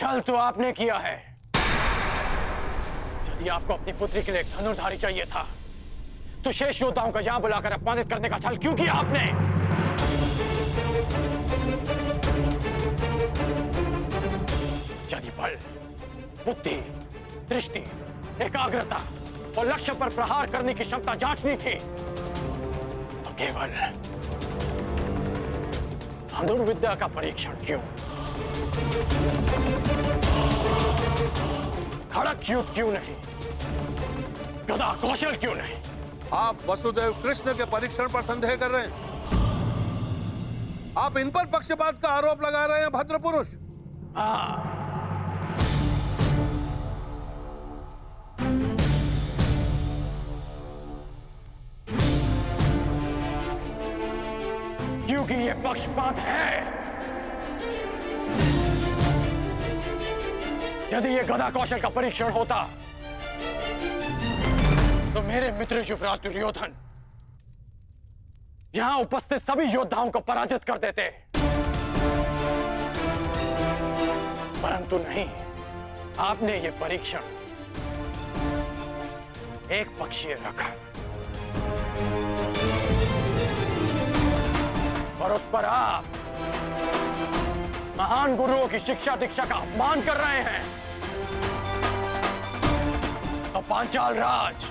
छल तो आपने किया है। यदि आपको अपनी पुत्री के लिए एक धनुर्धारी चाहिए था तो शेष योद्धाओं को यहां बुलाकर अपमानित करने का छल क्यों किया आपने? यदि बल, बुद्धि, दृष्टि, एकाग्रता और लक्ष्य पर प्रहार करने की क्षमता जांचनी थी तो केवल धनुर्विद्या का परीक्षण क्यों? खड़क युद्ध क्यों नहीं? गदा कौशल क्यों नहीं? आप वसुदेव कृष्ण के परीक्षण पर संदेह कर रहे हैं। आप इन पर पक्षपात का आरोप लगा रहे हैं भद्र पुरुष। हाँ, क्योंकि ये पक्षपात है। यदि ये गदा कौशल का परीक्षण होता तो मेरे मित्र युवराज दुर्योधन यहां उपस्थित सभी योद्धाओं को पराजित कर देते, परंतु नहीं, आपने ये परीक्षण एक पक्षीय रखा और उस पर आप महान गुरुओं की शिक्षा दीक्षा का अपमान कर रहे हैं। तो पांचाल राज,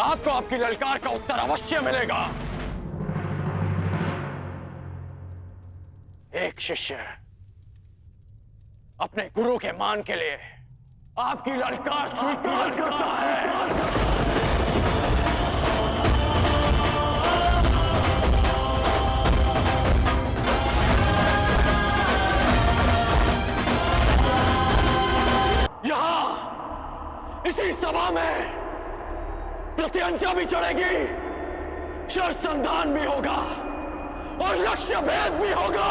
आपको आपकी ललकार का उत्तर अवश्य मिलेगा। एक शिष्य अपने गुरु के मान के लिए आपकी ललकार स्वीकार करता है। इसी सभा में प्रत्यंचा भी चढ़ेगी, शर्त संधान भी होगा और लक्ष्य भेद भी होगा।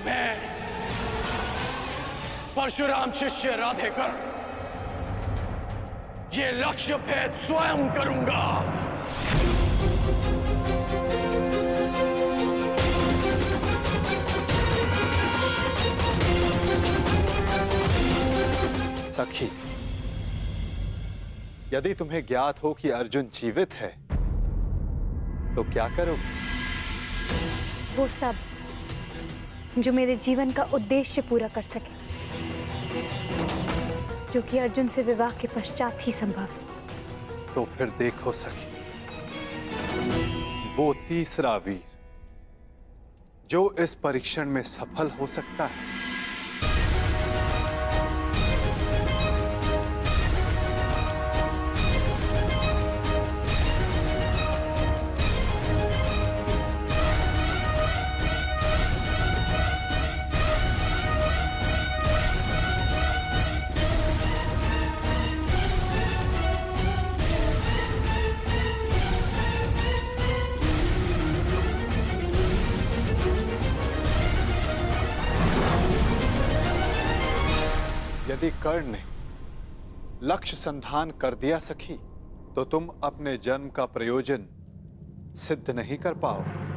मैं परशुराम शिष्य राधेकर ये लक्ष्य भेद स्वयं करूंगा। सखी, यदि तुम्हें ज्ञात हो कि अर्जुन जीवित है तो क्या करोगे? वो सब जो मेरे जीवन का उद्देश्य पूरा कर सके, जो कि अर्जुन से विवाह के पश्चात ही संभव है। तो फिर देखो सखी, वो तीसरा वीर जो इस परीक्षण में सफल हो सकता है, यदि कर्ण ने लक्ष्य संधान कर दिया सखी, तो तुम अपने जन्म का प्रयोजन सिद्ध नहीं कर पाओगे।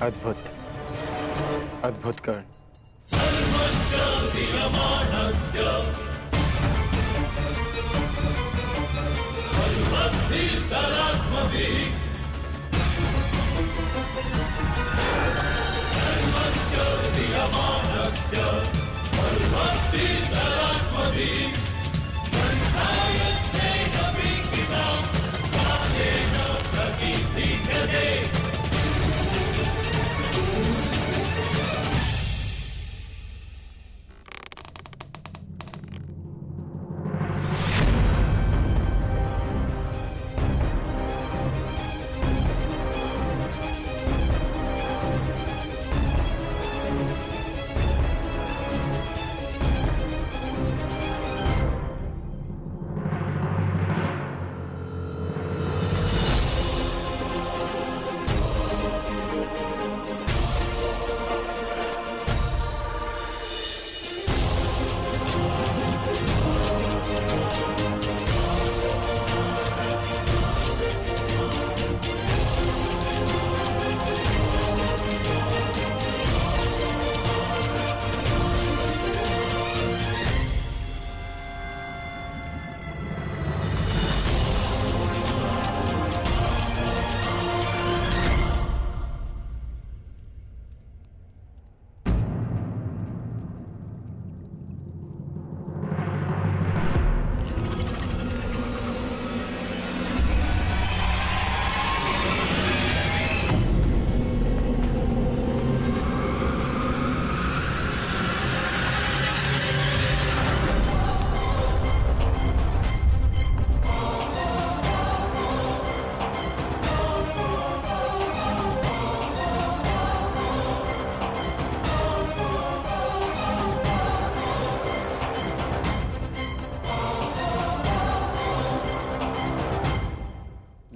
अद्भुत, अद्भुत कर्ण।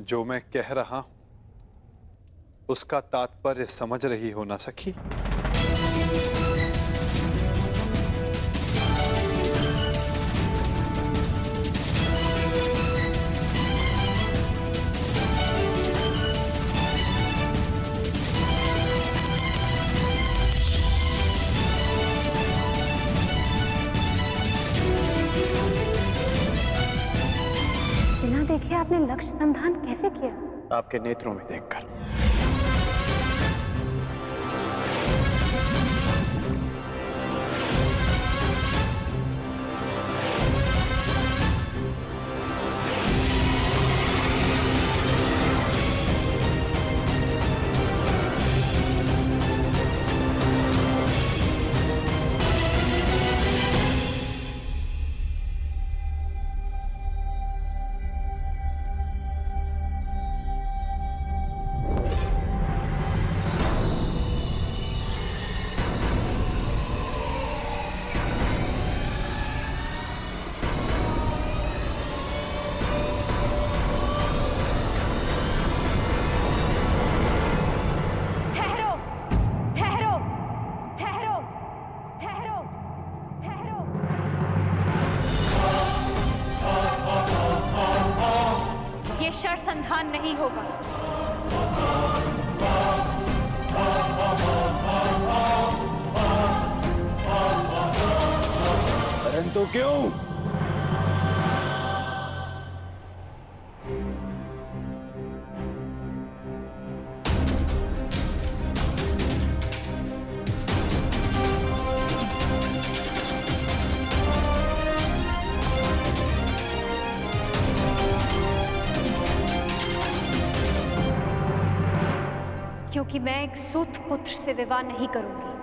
जो मैं कह रहा हूं उसका तात्पर्य समझ रही हो ना सखी? बिना देखे आपने लक्ष्य संधान कैसे किया? आपके नेत्रों में देखकर। संधान नहीं होगा। परंतु क्यों? क्योंकि मैं एक सूत पुत्र से विवाह नहीं करूंगी।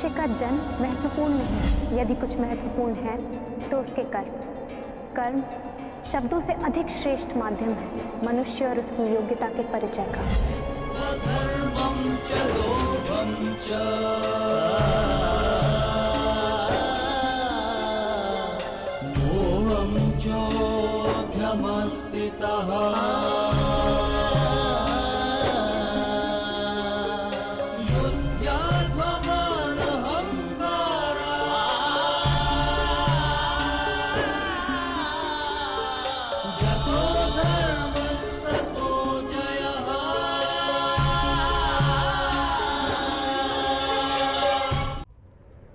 मनुष्य का जन्म महत्वपूर्ण नहीं, यदि कुछ महत्वपूर्ण है तो उसके कर्म। कर्म शब्दों से अधिक श्रेष्ठ माध्यम है मनुष्य और उसकी योग्यता के परिचय का।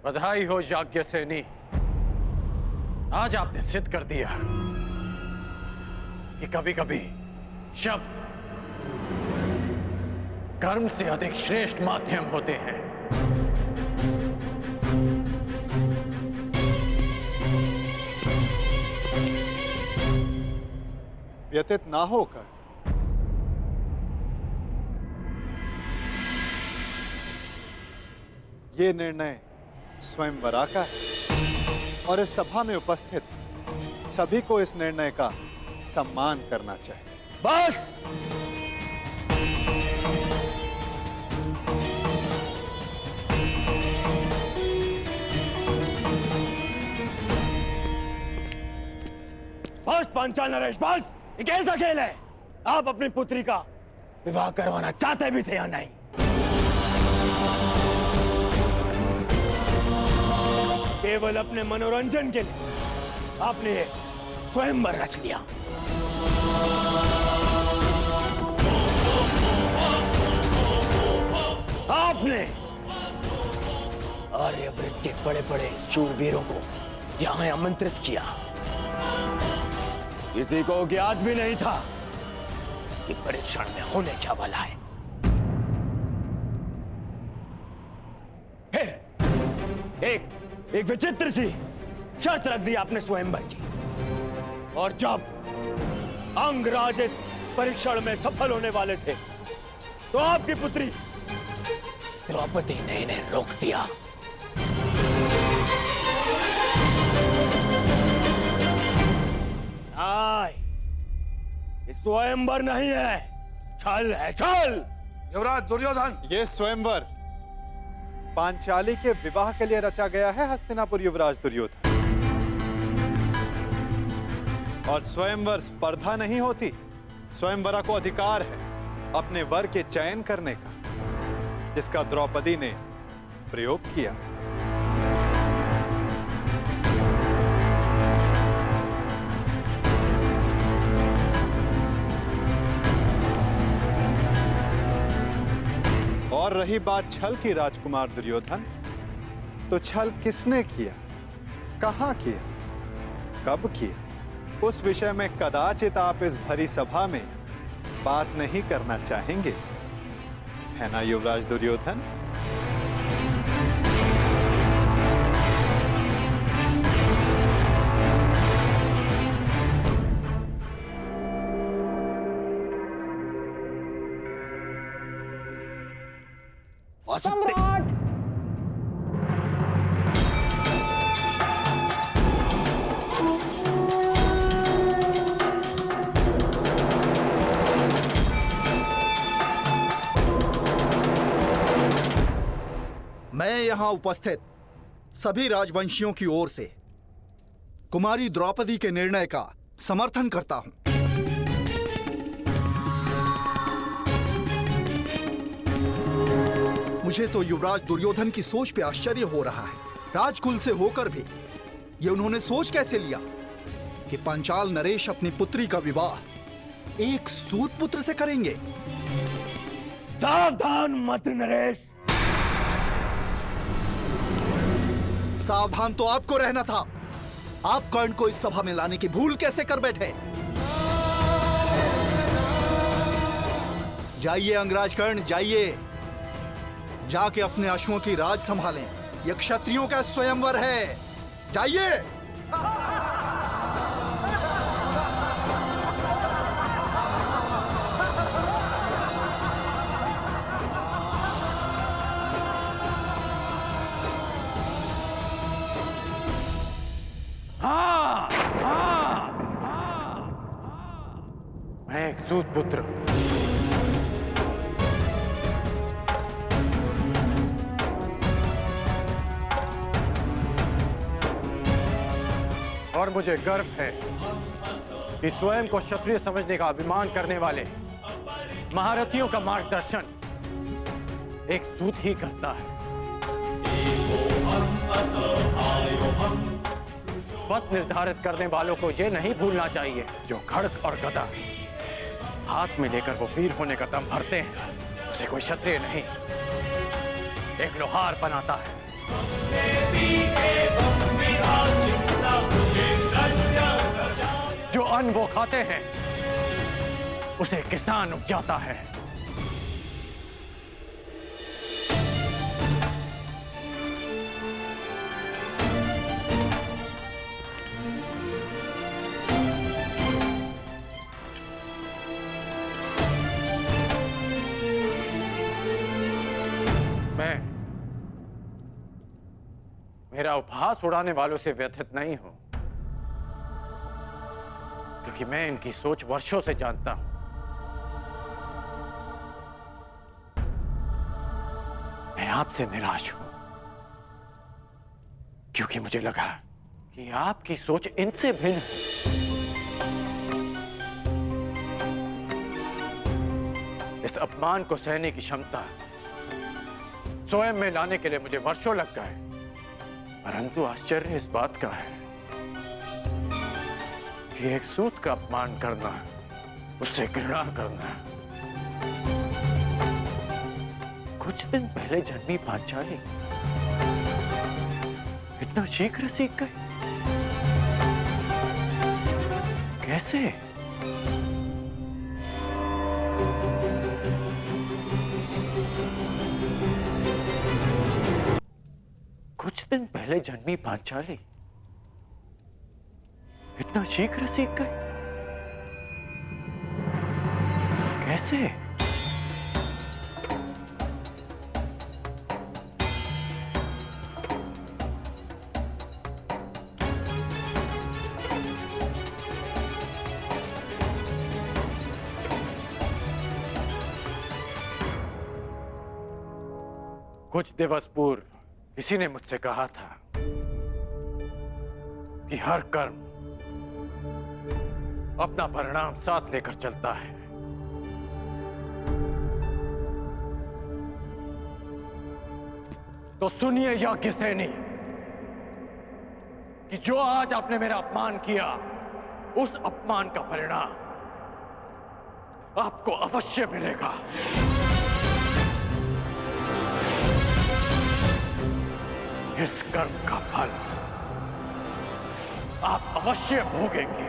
बधाई हो याज्ञसेनी, आज आपने सिद्ध कर दिया कि कभी कभी शब्द कर्म से अधिक श्रेष्ठ माध्यम होते हैं। व्यतीत ना होकर ये निर्णय स्वयंवरा का है और इस सभा में उपस्थित सभी को इस निर्णय का सम्मान करना चाहिए। बस! बस पांचाल नरेश, बस! ये कैसा खेल है? आप अपनी पुत्री का विवाह करवाना चाहते भी थे या नहीं? केवल अपने मनोरंजन के लिए आपने ये स्वयंवर रच लिया। आपने आर्यव्रत के बड़े बड़े शूरवीरों को यहां आमंत्रित किया। किसी को ज्ञात भी नहीं था कि परीक्षण में होने क्या वाला है। फिर एक विचित्र सी शर्त रख दी आपने स्वयंवर की, और जब अंगराज इस परीक्षण में सफल होने वाले थे तो आपकी पुत्री द्रौपदी ने इन्हें रोक दिया। ये स्वयंवर नहीं है, छल है, छल। युवराज दुर्योधन, ये स्वयंवर पांचाली के विवाह के लिए रचा गया है हस्तिनापुर युवराज दुर्योधन। और स्वयंवर स्पर्धा नहीं होती, स्वयंवरा को अधिकार है अपने वर के चयन करने का, जिसका द्रौपदी ने प्रयोग किया। और रही बात छल की राजकुमार दुर्योधन, तो छल किसने किया, कहां किया, कब किया, उस विषय में कदाचित आप इस भरी सभा में बात नहीं करना चाहेंगे, है ना युवराज दुर्योधन? सम्राट! मैं यहां उपस्थित सभी राजवंशियों की ओर से कुमारी द्रौपदी के निर्णय का समर्थन करता हूं। मुझे तो युवराज दुर्योधन की सोच पे आश्चर्य हो रहा है। राजकुल से होकर भी ये उन्होंने सोच कैसे लिया कि पांचाल नरेश अपनी पुत्री का विवाह एक सूत पुत्र से करेंगे। सावधान मत नरेश। सावधान तो आपको रहना था। आप कर्ण को इस सभा में लाने की भूल कैसे कर बैठे? जाइए अंगराज कर्ण, जाइए, जाके अपने अश्वों की राज संभालें। यह क्षत्रियों का स्वयंवर है, जाइए। सूत पुत्र। और मुझे गर्व है कि स्वयं को क्षत्रिय समझने का अभिमान करने वाले महारथियों का मार्गदर्शन एक सूत ही करता है। पथ निर्धारित करने वालों को यह नहीं भूलना चाहिए, जो खड्ग और गदा हाथ में लेकर वो वीर होने का दम भरते हैं, उसे कोई क्षत्रिय नहीं, एक लोहार बनाता है। जो अन्न वो खाते हैं, उसे किसान उपजाता है। मेरा उपहास उड़ाने वालों से व्यथित नहीं हूं, क्योंकि मैं इनकी सोच वर्षों से जानता हूं। मैं आपसे निराश हूं, क्योंकि मुझे लगा कि आपकी सोच इनसे भिन्न है। इस अपमान को सहने की क्षमता स्वयं में लाने के लिए मुझे वर्षों लग गए, परंतु आश्चर्य इस बात का है कि एक सूत का अपमान करना, उससे घृणा करना, कुछ दिन पहले जन्मी पांचाली इतना शीघ्र सीख गए, कैसे? कुछ दिन पहले जन्मी पांचाली इतना शीघ्र सीख गए, कैसे? कुछ दिवस पूर्व किसी ने मुझसे कहा था कि हर कर्म अपना परिणाम साथ लेकर चलता है। तो सुनिए याज्ञसेनी कि जो आज आपने मेरा अपमान किया, उस अपमान का परिणाम आपको अवश्य मिलेगा। इस कर्म का फल आप अवश्य भोगेंगे।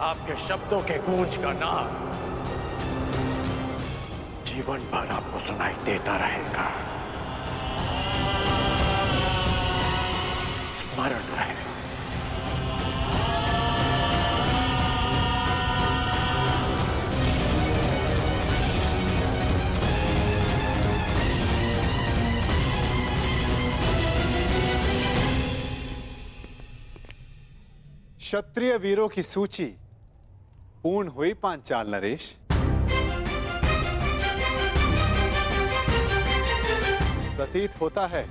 आपके शब्दों के गूंज का नाम जीवन भर आपको सुनाई देता रहेगा। स्मरण रहे। क्षत्रिय वीरों की सूची पूर्ण हुई पांचाल नरेश। प्रतीत होता है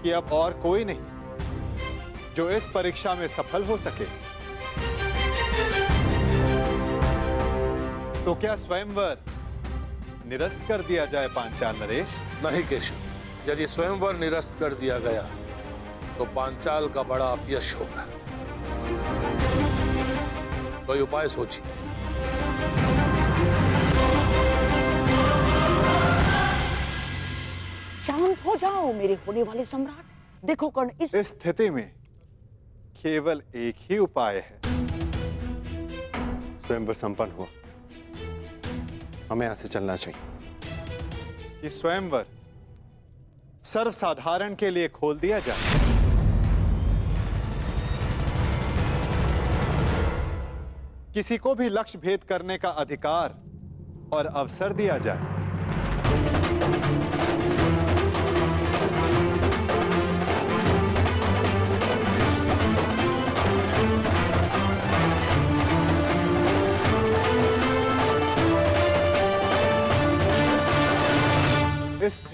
कि अब और कोई नहीं जो इस परीक्षा में सफल हो सके। तो क्या स्वयंवर निरस्त कर दिया जाए पांचाल नरेश? नहीं केशव, यदि स्वयंवर निरस्त कर दिया गया तो पांचाल का बड़ा अपयश होगा। कोई उपाय सोचिए। शांत हो जाओ मेरे होने वाले सम्राट। देखो कर्ण, इस स्थिति में केवल एक ही उपाय है। स्वयंवर संपन्न हुआ, हमें यहां से चलना चाहिए। कि स्वयंवर सर्वसाधारण के लिए खोल दिया जाए। किसी को भी लक्ष्य भेद करने का अधिकार और अवसर दिया जाए।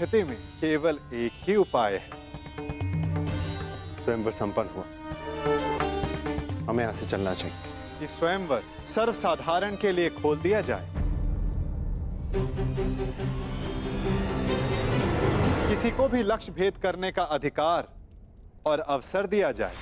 स्थिति में केवल एक ही उपाय है। स्वयंवर संपन्न हुआ, हमें यहां से चलना चाहिए। कि स्वयंवर सर्वसाधारण के लिए खोल दिया जाए। किसी को भी लक्ष्य भेद करने का अधिकार और अवसर दिया जाए।